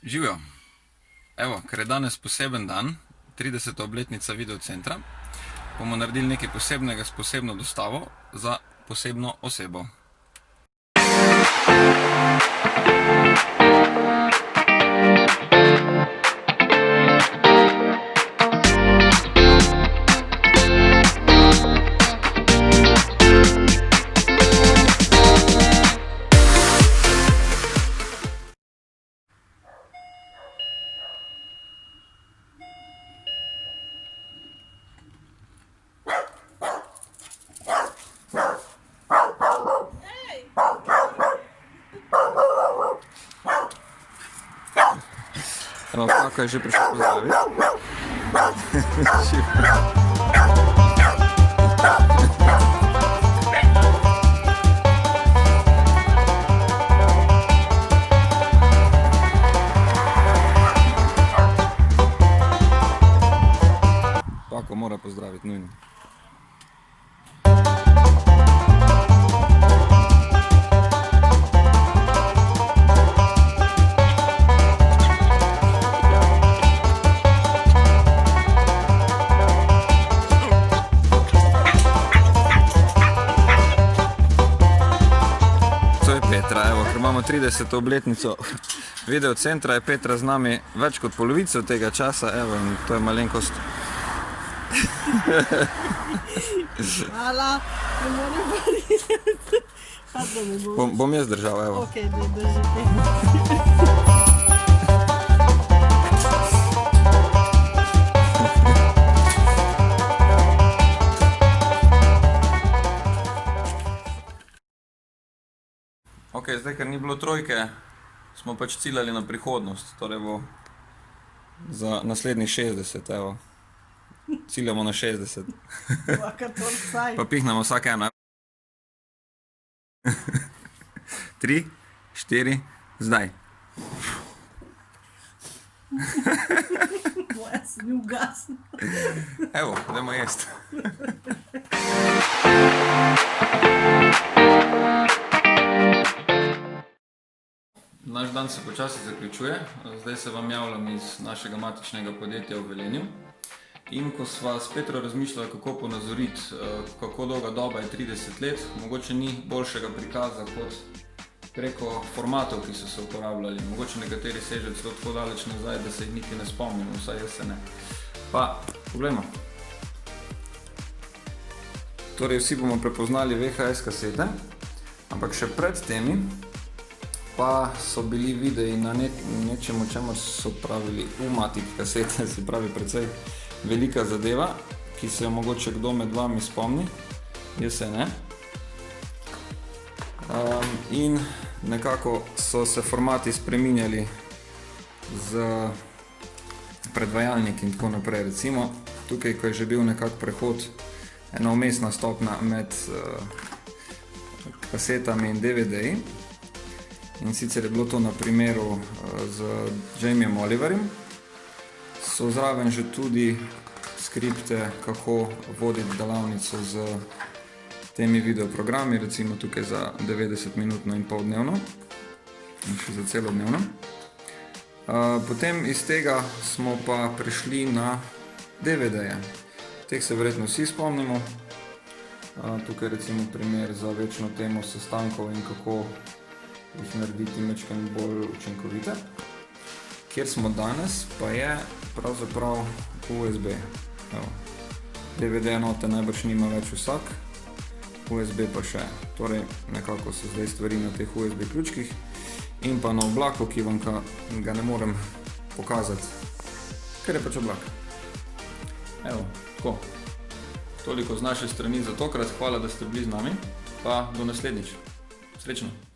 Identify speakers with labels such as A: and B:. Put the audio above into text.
A: Živijo. Evo, ker je danes poseben dan, 30. obletnica videocentra, bomo naredili nekaj posebnega s posebno dostavo za posebno osebo. Evo, kako je že prišel pozdraviti. Pako mora pozdraviti, nujno. Petra, evo, ker imamo 30. obletnico videocentra, je Petra z nami več kot polovico tega časa, evo, in to je malenkost.
B: Hvala, ne morem verjeti.
A: Bom jaz držal, evo.
B: Ok, ne držite.
A: Ok, zdaj, ker ni bilo trojke, smo pač ciljali na prihodnost, torej bo za naslednjih 60, evo. Ciljamo na 60. Pa pihnemo vsak eno. 3, 4, zdaj.
B: Moja se ni ugasnila.
A: Evo, dajmo jesti. Naš dan se počasi zaključuje, zdaj se vam javljam iz našega matičnega podjetja v Velenju. In ko sva s Petro razmišljala, kako ponazoriti, kako dolga doba je 30 let, mogoče ni boljšega prikaza kot preko formatov, ki so se uporabljali. Mogoče nekateri sežejo celo tako daleč nazaj, da se jih niti ne spomnimo, vsaj jaz se ne. Pa, poglejmo. Torej, vsi bomo prepoznali VHS kasete, ampak še pred temi pa so bili videi na nečemu, čemu so pravili umatik kasete, se pravi precej velika zadeva, ki se jo mogoče kdo med vami spomni, jaz se ne. In nekako so se formati spreminjali z predvajalnik in tako naprej. Recimo, tukaj, ko je že bil nekak prehod, ena vmesna stopnja med kasetami in DVD-ji, in sicer je bilo to na primeru z Jamiem Oliverjem, so zraven že tudi skripte, kako voditi delavnico z temi videoprogrami, recimo tukaj za 90-minutno in poldnevno in še za celodnevno. Potem iz tega smo pa prišli na DVD-je. Teh se verjetno vsi spomnimo. Tukaj recimo primer za večno temo sestankov in kako jih narediti majčkeno bolj učinkovite. Kjer smo danes, pa je pravzaprav USB. DVD enote najbrž nima več vsak, USB pa še. Torej, nekako so zdaj stvari na teh USB ključkih in pa na oblaku, ki vam ga ne morem pokazati, ker je pač oblak. Evo, tako. Toliko z naše strani za tokrat. Hvala, da ste bili z nami, pa do naslednjič. Srečno!